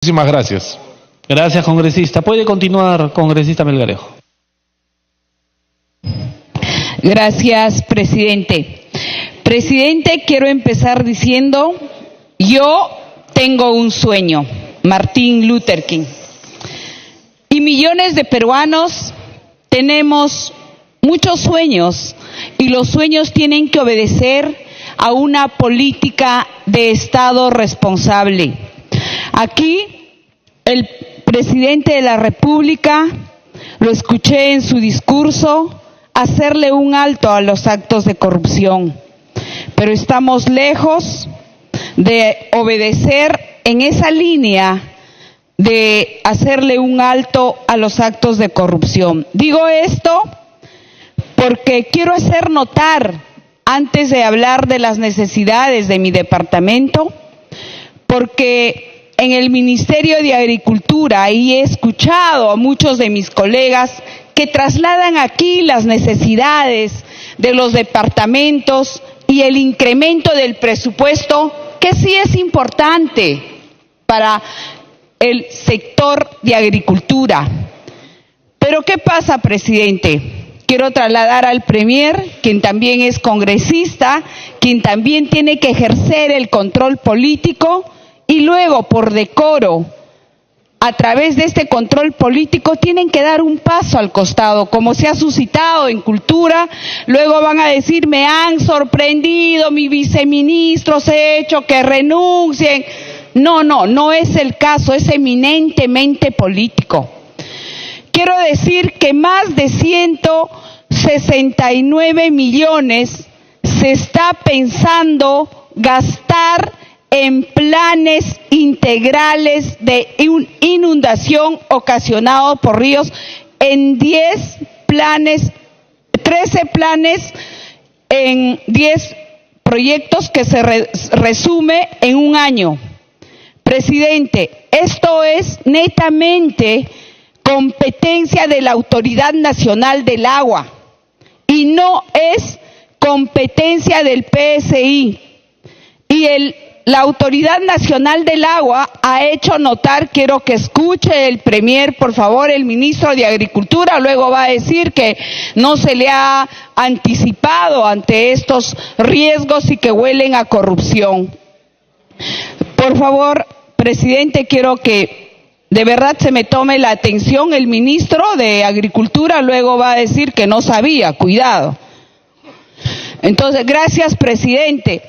Muchísimas gracias. Gracias, congresista. Puede continuar, congresista Melgarejo. Gracias, presidente. Presidente, quiero empezar diciendo, yo tengo un sueño, Martin Luther King. Y millones de peruanos tenemos muchos sueños, y los sueños tienen que obedecer a una política de Estado responsable. Aquí, el presidente de la República, lo escuché en su discurso, hacerle un alto a los actos de corrupción. Pero estamos lejos de obedecer en esa línea de hacerle un alto a los actos de corrupción. Digo esto porque quiero hacer notar, antes de hablar de las necesidades de mi departamento, porque en el Ministerio de Agricultura, ahí he escuchado a muchos de mis colegas que trasladan aquí las necesidades de los departamentos y el incremento del presupuesto, que sí es importante para el sector de agricultura. Pero ¿qué pasa, presidente? Quiero trasladar al Premier, quien también es congresista, quien también tiene que ejercer el control político, y luego, por decoro, a través de este control político, tienen que dar un paso al costado, como se ha suscitado en cultura. Luego van a decir, me han sorprendido, mis viceministros, he hecho que renuncien. No es el caso, es eminentemente político. Quiero decir que más de 169 millones se está pensando gastar en planes integrales de inundación ocasionado por ríos, en 10 planes, 13 planes, en 10 proyectos que se resume en un año. Presidente, esto es netamente competencia de la Autoridad Nacional del Agua y no es competencia del PSI. Y la Autoridad Nacional del Agua ha hecho notar, quiero que escuche el Premier, por favor, el ministro de Agricultura, luego va a decir que no se le ha anticipado ante estos riesgos y que huelen a corrupción. Por favor, presidente, quiero que de verdad se me tome la atención. El ministro de Agricultura luego va a decir que no sabía, cuidado. Entonces, gracias, presidente.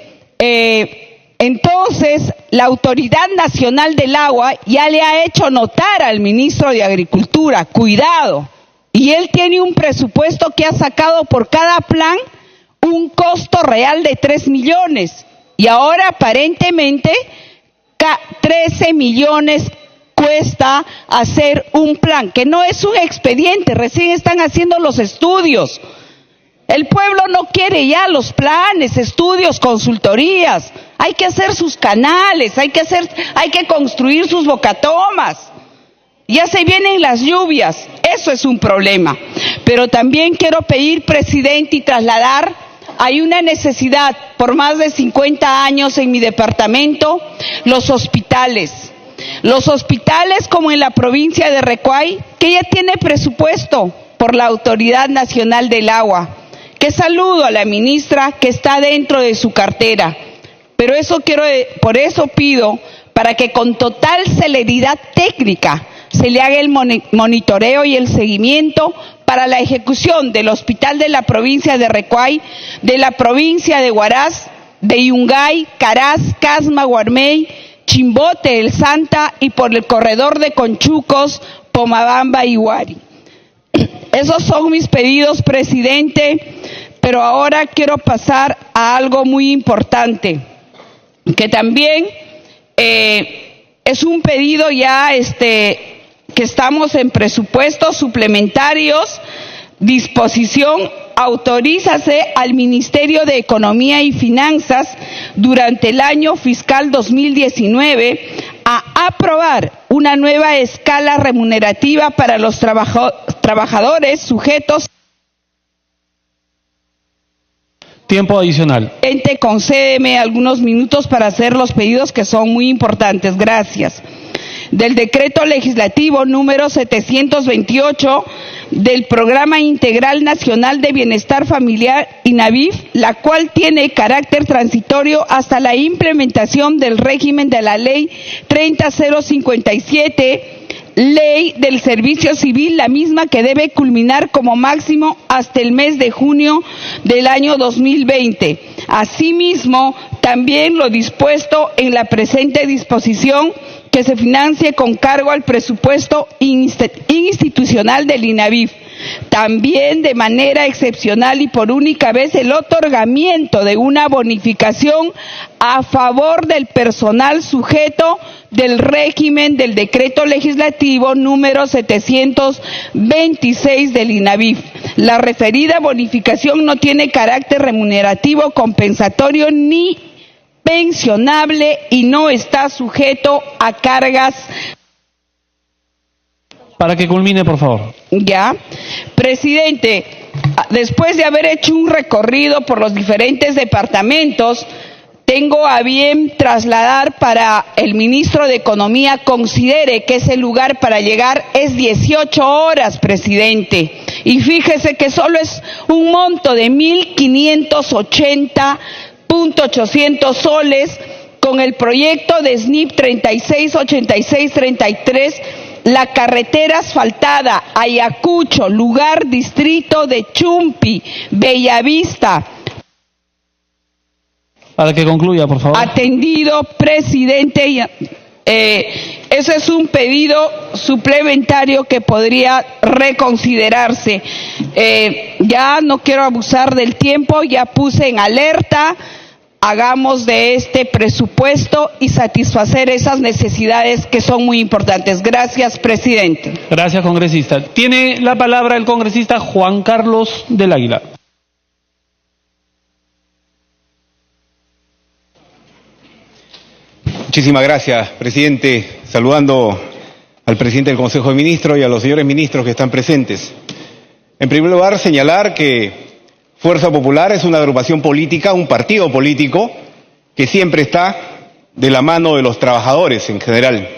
Entonces, la Autoridad Nacional del Agua ya le ha hecho notar al ministro de Agricultura, cuidado, y él tiene un presupuesto que ha sacado por cada plan un costo real de 3 millones, y ahora aparentemente 13 millones cuesta hacer un plan, que no es un expediente, recién están haciendo los estudios. El pueblo no quiere ya los planes, estudios, consultorías. Hay que hacer sus canales, hay que construir sus bocatomas. Ya se vienen las lluvias, eso es un problema. Pero también quiero pedir, presidente, y trasladar, hay una necesidad por más de 50 años en mi departamento, los hospitales. Los hospitales como en la provincia de Recuay, que ya tiene presupuesto por la Autoridad Nacional del Agua. Que saludo a la ministra que está dentro de su cartera. Pero por eso pido, para que con total celeridad técnica se le haga el monitoreo y el seguimiento para la ejecución del hospital de la provincia de Recuay, de la provincia de Huaraz, de Yungay, Caraz, Casma, Guarmey, Chimbote, El Santa y por el corredor de Conchucos, Pomabamba y Huari. Esos son mis pedidos, presidente, pero ahora quiero pasar a algo muy importante, que también es un pedido ya que estamos en presupuestos suplementarios, disposición, autorízase al Ministerio de Economía y Finanzas durante el año fiscal 2019 a aprobar una nueva escala remunerativa para los trabajadores sujetos. Tiempo adicional. Concédeme algunos minutos para hacer los pedidos que son muy importantes. Gracias. del Decreto Legislativo número 728 del Programa Integral Nacional de Bienestar Familiar INAVIF, la cual tiene carácter transitorio hasta la implementación del régimen de la Ley 30057, Ley del Servicio Civil, la misma que debe culminar como máximo hasta el mes de junio del año 2020. Asimismo, también lo dispuesto en la presente disposición, que se financie con cargo al presupuesto institucional del INAVIF. También de manera excepcional y por única vez el otorgamiento de una bonificación a favor del personal sujeto del régimen del Decreto Legislativo número 726 del INAVIF. La referida bonificación no tiene carácter remunerativo, compensatorio ni pensionable y no está sujeto a cargas. Para que culmine, por favor. Ya. Presidente, después de haber hecho un recorrido por los diferentes departamentos, tengo a bien trasladar para el ministro de Economía considere que ese lugar para llegar es 18 horas, presidente. Y fíjese que solo es un monto de 1.580.800 soles con el proyecto de SNIP 368633, la carretera asfaltada Ayacucho, lugar distrito de Chumpi, Bellavista. Para que concluya, por favor. Atendido, presidente. Ese es un pedido suplementario que podría reconsiderarse. Ya no quiero abusar del tiempo, ya puse en alerta. Hagamos de este presupuesto y satisfacer esas necesidades que son muy importantes. Gracias, presidente. Gracias, congresista. Tiene la palabra el congresista Juan Carlos del Águila. Muchísimas gracias, presidente. Saludando al presidente del Consejo de Ministros y a los señores ministros que están presentes. En primer lugar, señalar que Fuerza Popular es una agrupación política, un partido político que siempre está de la mano de los trabajadores en general.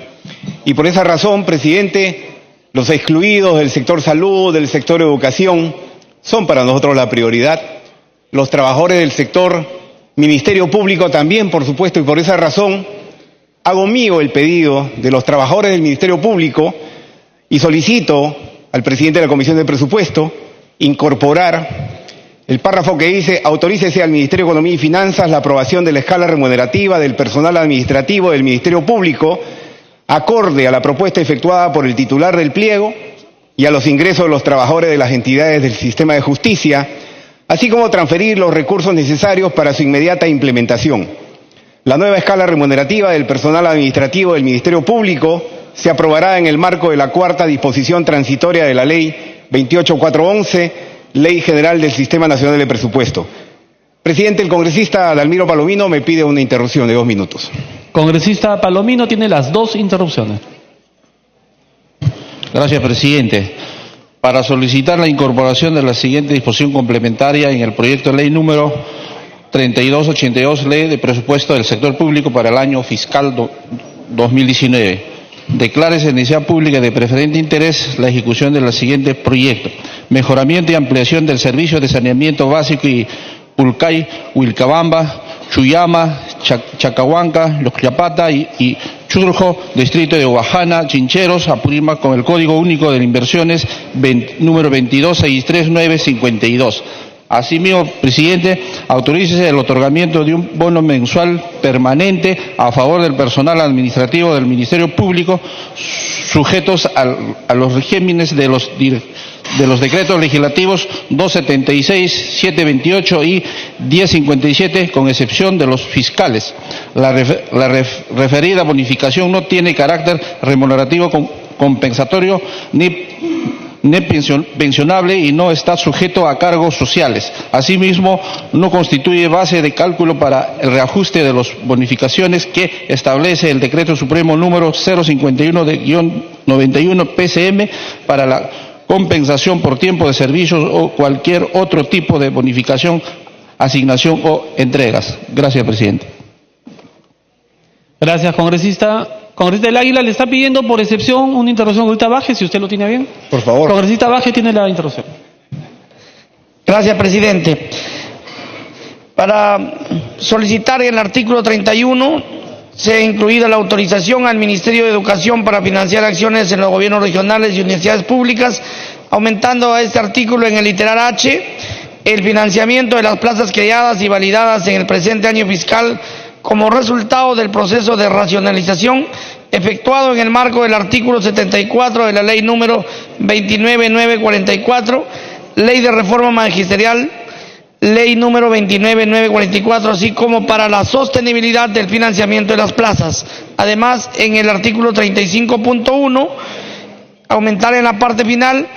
Y por esa razón, presidente, los excluidos del sector salud, del sector educación, son para nosotros la prioridad. Los trabajadores del sector Ministerio Público también, por supuesto, y por esa razón hago mío el pedido de los trabajadores del Ministerio Público y solicito al presidente de la Comisión de Presupuesto incorporar el párrafo que dice: autorícese al Ministerio de Economía y Finanzas la aprobación de la escala remunerativa del personal administrativo del Ministerio Público acorde a la propuesta efectuada por el titular del pliego y a los ingresos de los trabajadores de las entidades del sistema de justicia, así como transferir los recursos necesarios para su inmediata implementación. La nueva escala remunerativa del personal administrativo del Ministerio Público se aprobará en el marco de la cuarta disposición transitoria de la Ley 28411, Ley General del Sistema Nacional de Presupuesto. Presidente, el congresista Dalmiro Palomino me pide una interrupción de 2 minutos. Congresista Palomino tiene las 2 interrupciones. Gracias, presidente. Para solicitar la incorporación de la siguiente disposición complementaria en el proyecto de ley número 3282, Ley de Presupuesto del Sector Público para el año fiscal 2019. Declárese de necesidad pública de preferente interés la ejecución de los siguientes proyectos: mejoramiento y ampliación del servicio de saneamiento básico y Pulcay, Huilcabamba, Chuyama, Chacahuanca, Llocllapata y Churjo, distrito de Guajana, Chincheros, Apurímac, con el Código Único de Inversiones número 2263952. Asimismo, presidente, autorícese el otorgamiento de un bono mensual permanente a favor del personal administrativo del Ministerio Público, sujetos a los regímenes de los decretos legislativos 276, 728 y 1057, con excepción de los fiscales. La referida bonificación no tiene carácter remunerativo compensatorio ni pensionable y no está sujeto a cargos sociales. Asimismo, no constituye base de cálculo para el reajuste de las bonificaciones que establece el Decreto Supremo número 051-91 PCM para la compensación por tiempo de servicios o cualquier otro tipo de bonificación, asignación o entregas. Gracias, presidente. Gracias, congresista. Congresista del Águila le está pidiendo por excepción una interrupción. Ahorita baje, si usted lo tiene bien. Por favor. Congresista Baje tiene la interrupción. Gracias, presidente. Para solicitar en el artículo 31 se ha incluido la autorización al Ministerio de Educación para financiar acciones en los gobiernos regionales y universidades públicas, aumentando a este artículo en el literal H el financiamiento de las plazas creadas y validadas en el presente año fiscal como resultado del proceso de racionalización efectuado en el marco del artículo 74 de la ley número 29944, ley de reforma magisterial, ley número 29944, así como para la sostenibilidad del financiamiento de las plazas. Además, en el artículo 35.1, aumentar en la parte final,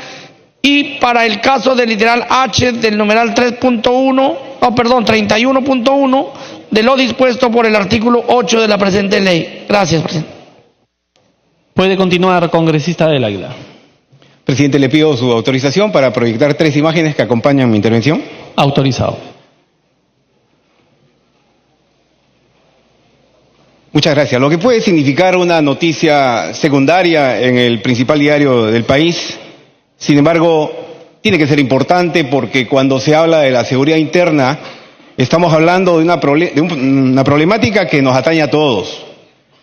y para el caso del literal H del numeral 31.1 de lo dispuesto por el artículo 8 de la presente ley. Gracias, presidente. Puede continuar, congresista del Águila. Presidente, le pido su autorización para proyectar 3 imágenes que acompañan mi intervención. Autorizado. Muchas gracias. Lo que puede significar una noticia secundaria en el principal diario del país, sin embargo, tiene que ser importante porque cuando se habla de la seguridad interna, estamos hablando de una problemática que nos atañe a todos,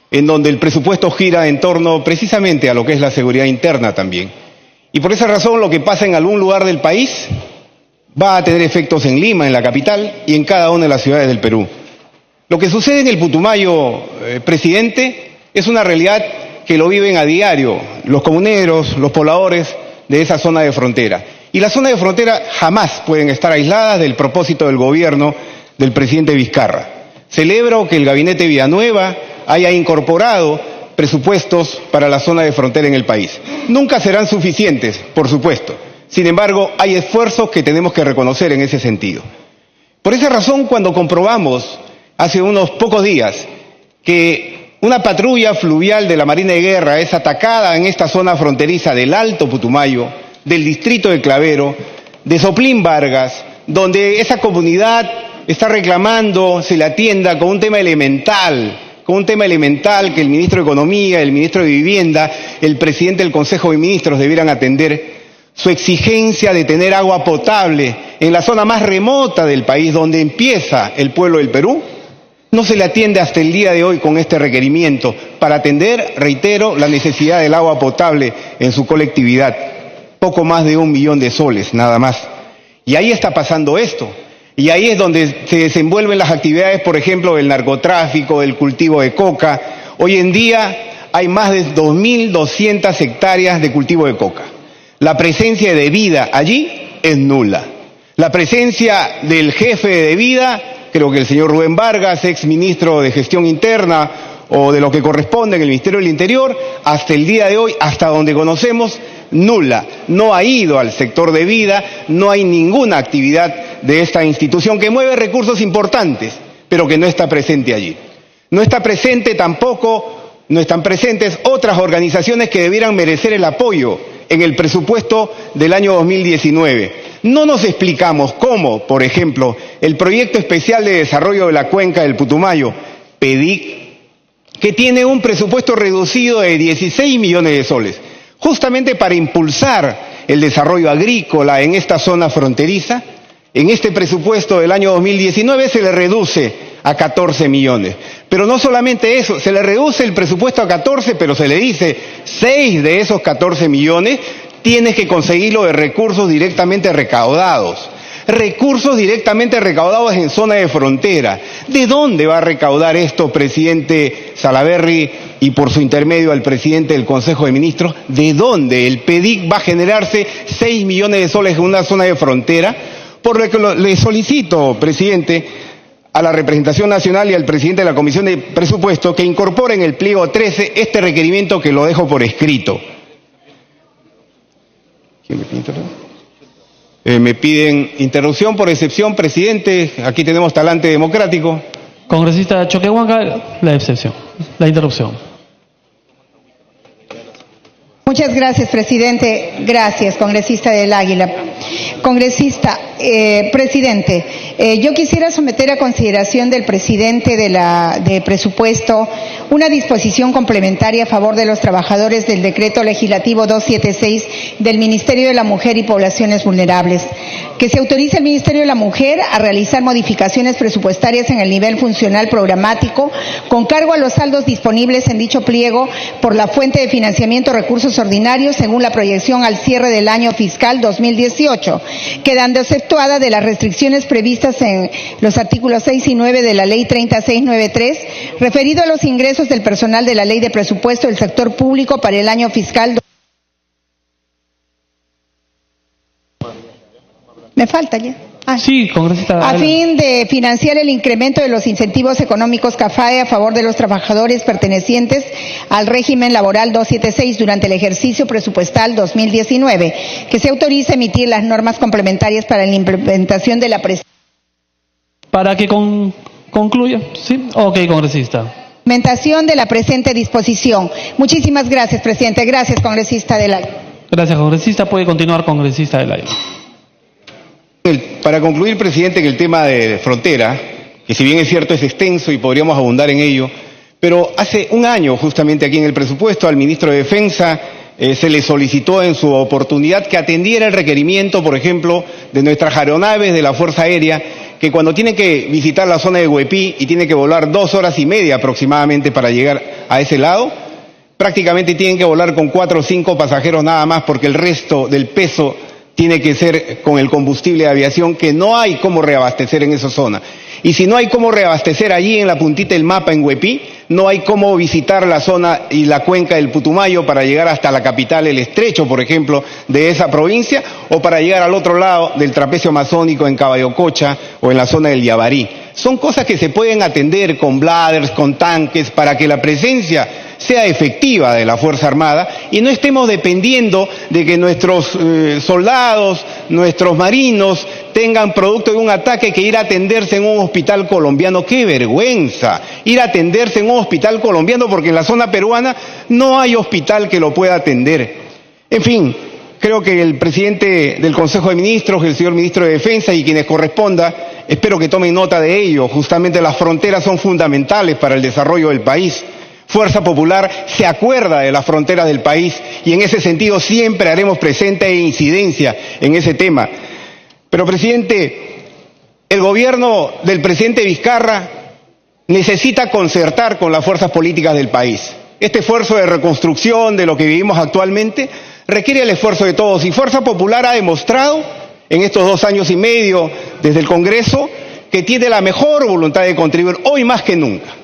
en donde el presupuesto gira en torno precisamente a lo que es la seguridad interna también. Y por esa razón, lo que pasa en algún lugar del país va a tener efectos en Lima, en la capital, y en cada una de las ciudades del Perú. Lo que sucede en el Putumayo, presidente, es una realidad que lo viven a diario los comuneros, los pobladores de esa zona de frontera. Y las zonas de frontera jamás pueden estar aisladas del propósito del gobierno del presidente Vizcarra. Celebro que el gabinete Villanueva haya incorporado presupuestos para la zona de frontera en el país. Nunca serán suficientes, por supuesto. Sin embargo, hay esfuerzos que tenemos que reconocer en ese sentido. Por esa razón, cuando comprobamos hace unos pocos días que una patrulla fluvial de la Marina de Guerra es atacada en esta zona fronteriza del Alto Putumayo, del distrito de Clavero, de Soplín Vargas, donde esa comunidad está reclamando se le atienda con un tema elemental que el ministro de Economía, el ministro de Vivienda, el presidente del Consejo de Ministros debieran atender, su exigencia de tener agua potable en la zona más remota del país, donde empieza el pueblo del Perú, no se le atiende hasta el día de hoy con este requerimiento para atender, reitero, la necesidad del agua potable en su colectividad. Poco más de 1 millón de soles, nada más. Y ahí está pasando esto. Y ahí es donde se desenvuelven las actividades, por ejemplo, del narcotráfico, del cultivo de coca. Hoy en día hay más de 2.200 hectáreas de cultivo de coca. La presencia de vida allí es nula. La presencia del jefe de vida, creo que el señor Rubén Vargas, ex ministro de Gestión Interna o de lo que corresponde en el Ministerio del Interior, hasta el día de hoy, hasta donde conocemos, nula. No ha ido al sector de vida, no hay ninguna actividad de esta institución que mueve recursos importantes, pero que no está presente allí. No está presente tampoco, no están presentes otras organizaciones que debieran merecer el apoyo en el presupuesto del año 2019. No nos explicamos cómo, por ejemplo, el Proyecto Especial de Desarrollo de la Cuenca del Putumayo, PEDIC, que tiene un presupuesto reducido de 16 millones de soles, justamente para impulsar el desarrollo agrícola en esta zona fronteriza, en este presupuesto del año 2019 se le reduce a 14 millones. Pero no solamente eso, se le reduce el presupuesto a 14, pero se le dice 6 de esos 14 millones tienes que conseguirlo de recursos directamente recaudados. Recursos directamente recaudados en zona de frontera. ¿De dónde va a recaudar esto, presidente Salaverry, y por su intermedio al presidente del Consejo de Ministros? ¿De dónde el PEDIC va a generarse 6 millones de soles en una zona de frontera? Por lo que le solicito, presidente, a la representación nacional y al presidente de la Comisión de Presupuesto que incorporen en el pliego 13 este requerimiento que lo dejo por escrito. ¿Quién me pide interrupción? Me piden interrupción por excepción, presidente. Aquí tenemos talante democrático. Congresista Choquehuanca, la excepción, la interrupción. Muchas gracias, presidente. Gracias, congresista del Águila. Congresista, Presidente, yo quisiera someter a consideración del presidente de presupuesto una disposición complementaria a favor de los trabajadores del Decreto Legislativo 276 del Ministerio de la Mujer y Poblaciones Vulnerables, que se autoriza al Ministerio de la Mujer a realizar modificaciones presupuestarias en el nivel funcional programático con cargo a los saldos disponibles en dicho pliego por la fuente de financiamiento recursos ordinarios según la proyección al cierre del año fiscal 2018, quedando exceptuada de las restricciones previstas en los artículos 6 y 9 de la Ley 3693, referido a los ingresos del personal de la Ley de Presupuesto del Sector Público para el año fiscal. ¿Me falta ya? Sí, congresista. A fin de financiar el incremento de los incentivos económicos CAFAE a favor de los trabajadores pertenecientes al régimen laboral 276 durante el ejercicio presupuestal 2019, que se autoriza emitir las normas complementarias para la implementación de la Para que concluya, ¿sí? Ok, congresista. Implementación de la presente disposición. Muchísimas gracias, presidente. Gracias, congresista del aire. Gracias, congresista. Puede continuar, congresista del aire. Para concluir, presidente, en el tema de frontera, que si bien es cierto es extenso y podríamos abundar en ello, pero hace un año justamente aquí en el presupuesto al ministro de Defensa se le solicitó en su oportunidad que atendiera el requerimiento, por ejemplo, de nuestras aeronaves de la Fuerza Aérea, que cuando tienen que visitar la zona de Huepí y tienen que volar 2 horas y media aproximadamente para llegar a ese lado, prácticamente tienen que volar con 4 o 5 pasajeros nada más porque el resto del peso tiene que ser con el combustible de aviación, que no hay cómo reabastecer en esa zona. Y si no hay cómo reabastecer allí en la puntita del mapa en Huepí, no hay cómo visitar la zona y la cuenca del Putumayo para llegar hasta la capital, el estrecho, por ejemplo, de esa provincia, o para llegar al otro lado del trapecio amazónico en Caballococha o en la zona del Yabarí. Son cosas que se pueden atender con bladders, con tanques, para que la presencia sea efectiva de la Fuerza Armada y no estemos dependiendo de que nuestros soldados, nuestros marinos tengan producto de un ataque que ir a atenderse en un hospital colombiano. ¡Qué vergüenza! Ir a atenderse en un hospital colombiano porque en la zona peruana no hay hospital que lo pueda atender. En fin, creo que el presidente del Consejo de Ministros, el señor ministro de Defensa y quienes corresponda, espero que tomen nota de ello. Justamente las fronteras son fundamentales para el desarrollo del país. Fuerza Popular se acuerda de las fronteras del país y en ese sentido siempre haremos presente e incidencia en ese tema. Pero, presidente, el gobierno del presidente Vizcarra necesita concertar con las fuerzas políticas del país. Este esfuerzo de reconstrucción de lo que vivimos actualmente requiere el esfuerzo de todos y Fuerza Popular ha demostrado en estos 2 años y medio desde el Congreso que tiene la mejor voluntad de contribuir hoy más que nunca.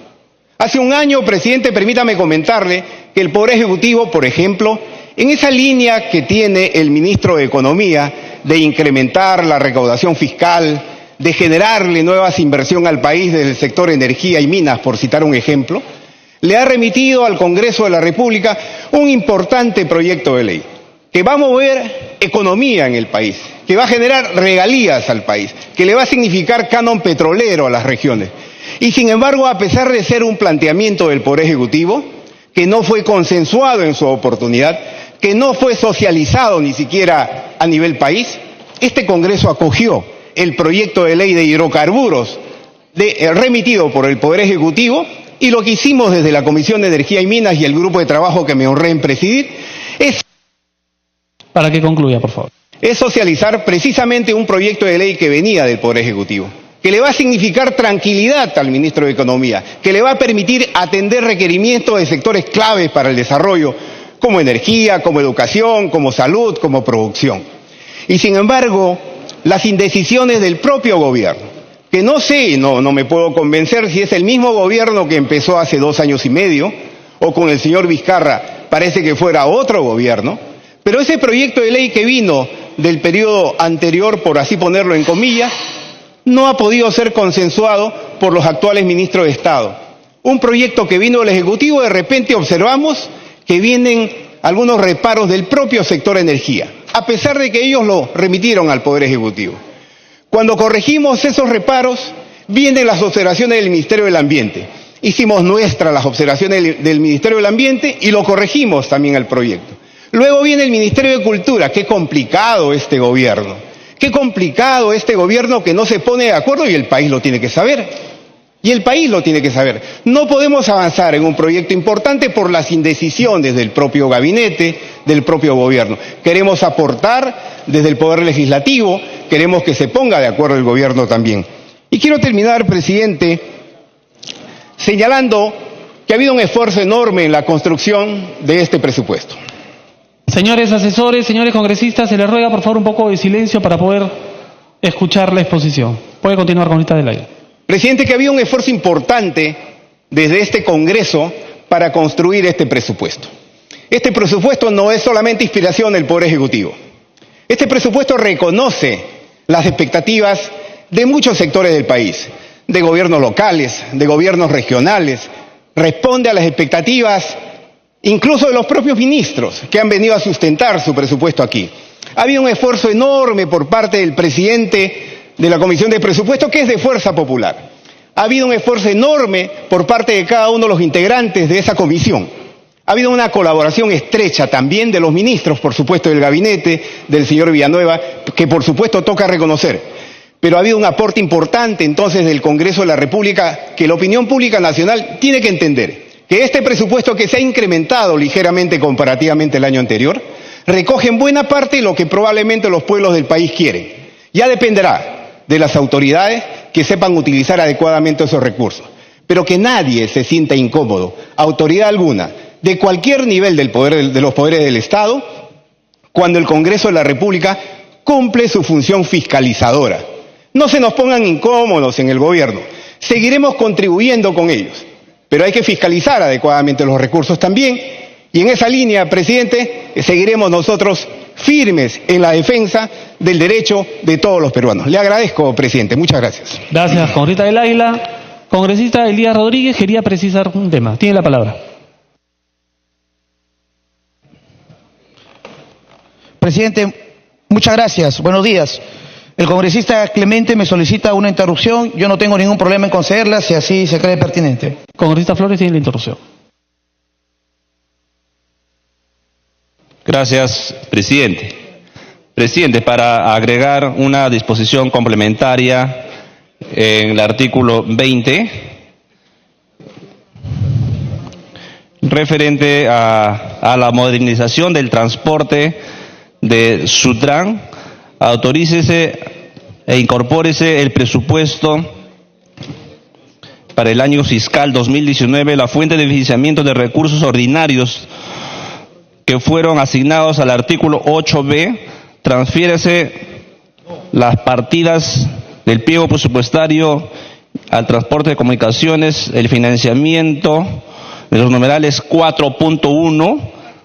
Hace un año, presidente, permítame comentarle que el Poder Ejecutivo, por ejemplo, en esa línea que tiene el ministro de Economía de incrementar la recaudación fiscal, de generarle nuevas inversiones al país desde el sector energía y minas, por citar un ejemplo, le ha remitido al Congreso de la República un importante proyecto de ley que va a mover economía en el país, que va a generar regalías al país, que le va a significar canon petrolero a las regiones. Y sin embargo, a pesar de ser un planteamiento del Poder Ejecutivo, que no fue consensuado en su oportunidad, que no fue socializado ni siquiera a nivel país, este Congreso acogió el proyecto de ley de hidrocarburos remitido por el Poder Ejecutivo y lo que hicimos desde la Comisión de Energía y Minas y el grupo de trabajo que me honré en presidir es... Para que concluya, por favor. Es socializar precisamente un proyecto de ley que venía del Poder Ejecutivo, que le va a significar tranquilidad al ministro de Economía, que le va a permitir atender requerimientos de sectores claves para el desarrollo, como energía, como educación, como salud, como producción. Y sin embargo, las indecisiones del propio gobierno, que no sé, no me puedo convencer si es el mismo gobierno que empezó hace 2 años y medio, o con el señor Vizcarra parece que fuera otro gobierno, pero ese proyecto de ley que vino del periodo anterior, por así ponerlo en comillas, no ha podido ser consensuado por los actuales ministros de Estado. Un proyecto que vino del Ejecutivo, de repente observamos que vienen algunos reparos del propio sector energía, a pesar de que ellos lo remitieron al Poder Ejecutivo. Cuando corregimos esos reparos, vienen las observaciones del Ministerio del Ambiente. Hicimos nuestras las observaciones del Ministerio del Ambiente y lo corregimos también al proyecto. Luego viene el Ministerio de Cultura, qué complicado este gobierno, Qué complicado este gobierno que no se pone de acuerdo y el país lo tiene que saber. Y el país lo tiene que saber. No podemos avanzar en un proyecto importante por las indecisiones del propio gabinete, del propio gobierno. Queremos aportar desde el Poder Legislativo, queremos que se ponga de acuerdo el gobierno también. Y quiero terminar, presidente, señalando que ha habido un esfuerzo enorme en la construcción de este presupuesto. Señores asesores, señores congresistas, se les ruega por favor un poco de silencio para poder escuchar la exposición. Puede continuar, congresista del aire. Presidente, que había un esfuerzo importante desde este Congreso para construir este presupuesto. Este presupuesto no es solamente inspiración del Poder Ejecutivo. Este presupuesto reconoce las expectativas de muchos sectores del país, de gobiernos locales, de gobiernos regionales, responde a las expectativas incluso de los propios ministros que han venido a sustentar su presupuesto aquí. Ha habido un esfuerzo enorme por parte del presidente de la Comisión de Presupuestos, que es de Fuerza Popular. Ha habido un esfuerzo enorme por parte de cada uno de los integrantes de esa comisión. Ha habido una colaboración estrecha también de los ministros, por supuesto, del gabinete, del señor Villanueva, que por supuesto toca reconocer. Pero ha habido un aporte importante entonces del Congreso de la República que la opinión pública nacional tiene que entender. Que este presupuesto, que se ha incrementado ligeramente comparativamente al año anterior, recoge en buena parte lo que probablemente los pueblos del país quieren. Ya dependerá de las autoridades que sepan utilizar adecuadamente esos recursos. Pero que nadie se sienta incómodo, autoridad alguna, de cualquier nivel del poder, de los poderes del Estado, cuando el Congreso de la República cumple su función fiscalizadora. No se nos pongan incómodos en el gobierno, seguiremos contribuyendo con ellos, pero hay que fiscalizar adecuadamente los recursos también, y en esa línea, presidente, seguiremos nosotros firmes en la defensa del derecho de todos los peruanos. Le agradezco, presidente. Muchas gracias. Gracias, congresista del Águila. Congresista Elías Rodríguez quería precisar un tema. Tiene la palabra. Presidente, muchas gracias. Buenos días. El congresista Clemente me solicita una interrupción. Yo no tengo ningún problema en concederla si así se cree pertinente. Congresista Flores tiene la interrupción. Gracias, presidente. Presidente, para agregar una disposición complementaria en el artículo 20, referente a la modernización del transporte de Sutran, autorícese e incorpórese el presupuesto para el año fiscal 2019, la fuente de financiamiento de recursos ordinarios que fueron asignados al artículo 8B, transfiérese las partidas del pliego presupuestario al transporte de comunicaciones, el financiamiento de los numerales 4.1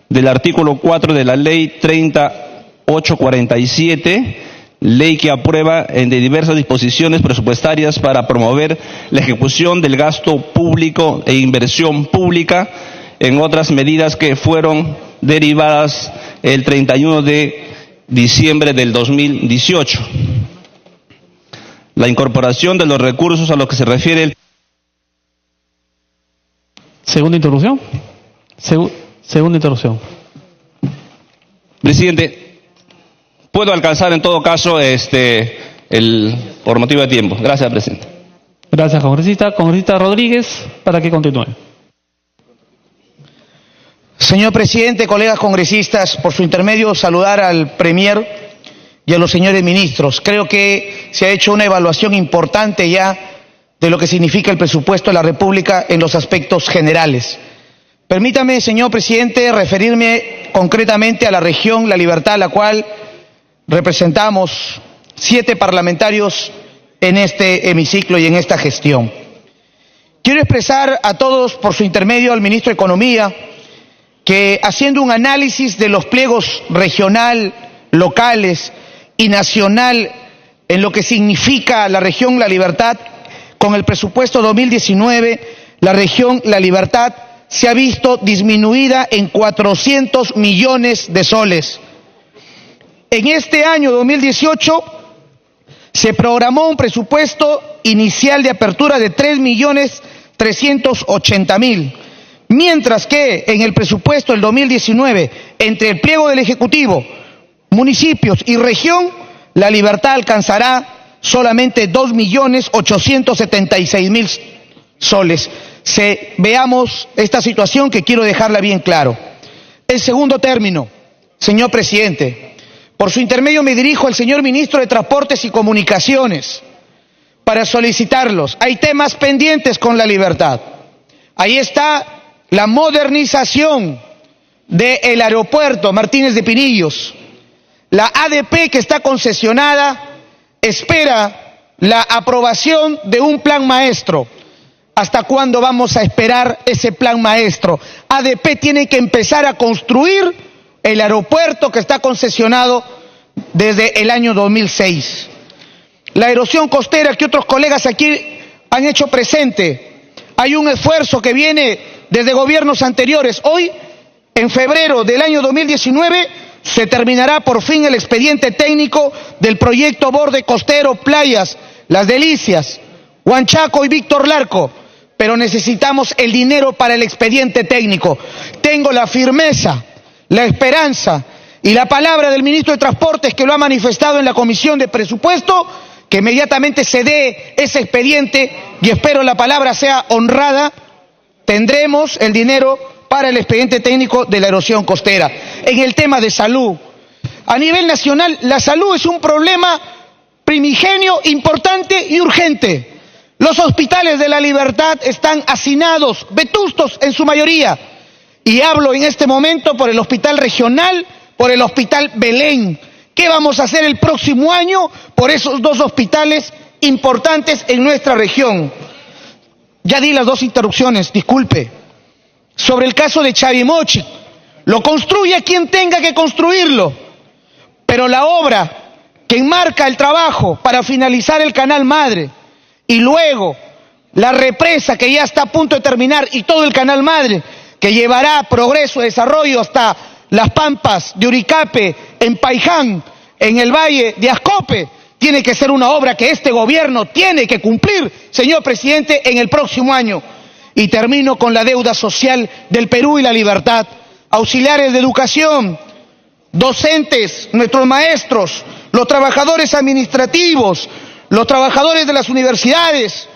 del artículo 4 de la ley 30.847, ley que aprueba de diversas disposiciones presupuestarias para promover la ejecución del gasto público e inversión pública, en otras medidas que fueron derivadas el 31 de diciembre del 2018. La incorporación de los recursos a los que se refiere el... Segunda interrupción. Segunda interrupción. Presidente, puedo alcanzar en todo caso por motivo de tiempo. Gracias, presidente. Gracias, congresista. Congresista Rodríguez, para que continúe. Señor presidente, colegas congresistas, por su intermedio saludar al premier y a los señores ministros. Creo que se ha hecho una evaluación importante ya de lo que significa el presupuesto de la República en los aspectos generales. Permítame, señor presidente, referirme concretamente a la región La Libertad, la cual representamos 7 parlamentarios en este hemiciclo y en esta gestión. Quiero expresar a todos, por su intermedio, al ministro de Economía, que haciendo un análisis de los pliegos regional, locales y nacional en lo que significa la región La Libertad, con el presupuesto 2019, la región La Libertad se ha visto disminuida en 400 millones de soles. En este año 2018 se programó un presupuesto inicial de apertura de 3.380.000. Mientras que en el presupuesto del 2019, entre el pliego del Ejecutivo, municipios y región, La Libertad alcanzará solamente 2.876.000 soles. Veamos esta situación que quiero dejarla bien claro. En segundo término, señor presidente, por su intermedio me dirijo al señor ministro de Transportes y Comunicaciones para solicitarlos. Hay temas pendientes con La Libertad. Ahí está la modernización del aeropuerto Martínez de Pinillos. La ADP que está concesionada espera la aprobación de un plan maestro. ¿Hasta cuándo vamos a esperar ese plan maestro? ADP tiene que empezar a construir el aeropuerto que está concesionado desde el año 2006. La erosión costera que otros colegas aquí han hecho presente. Hay un esfuerzo que viene desde gobiernos anteriores. Hoy, en febrero del año 2019, se terminará por fin el expediente técnico del proyecto Borde Costero Playas, Las Delicias, Huanchaco y Víctor Larco. Pero necesitamos el dinero para el expediente técnico. Tengo la firmeza, la esperanza y la palabra del ministro de Transportes, que lo ha manifestado en la Comisión de Presupuesto, que inmediatamente se dé ese expediente, y espero la palabra sea honrada. Tendremos el dinero para el expediente técnico de la erosión costera. En el tema de salud, a nivel nacional, la salud es un problema primigenio, importante y urgente. Los hospitales de La Libertad están hacinados, vetustos en su mayoría. Y hablo en este momento por el Hospital Regional, por el Hospital Belén. ¿Qué vamos a hacer el próximo año por esos dos hospitales importantes en nuestra región? Ya di las dos interrupciones, disculpe. Sobre el caso de Chavimochi, lo construye quien tenga que construirlo, pero la obra que enmarca el trabajo para finalizar el Canal Madre y luego la represa que ya está a punto de terminar y todo el Canal Madre que llevará progreso y desarrollo hasta las Pampas de Uricape, en Paiján, en el Valle de Ascope, tiene que ser una obra que este gobierno tiene que cumplir, señor presidente, en el próximo año. Y termino con la deuda social del Perú y La Libertad. Auxiliares de educación, docentes, nuestros maestros, los trabajadores administrativos, los trabajadores de las universidades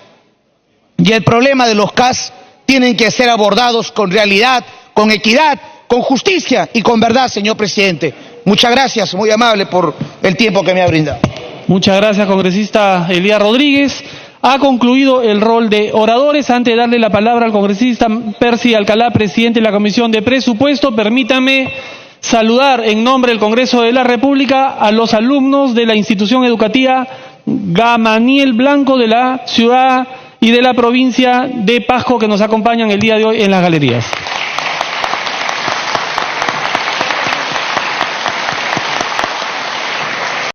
y el problema de los CAS tienen que ser abordados con realidad, con equidad, con justicia y con verdad, señor presidente. Muchas gracias, muy amable por el tiempo que me ha brindado. Muchas gracias, congresista Elías Rodríguez. Ha concluido el rol de oradores. Antes de darle la palabra al congresista Percy Alcalá, presidente de la Comisión de Presupuesto, permítame saludar en nombre del Congreso de la República a los alumnos de la institución educativa Gamaliel Blanco de la ciudad y de la provincia de Pasco que nos acompañan el día de hoy en las galerías.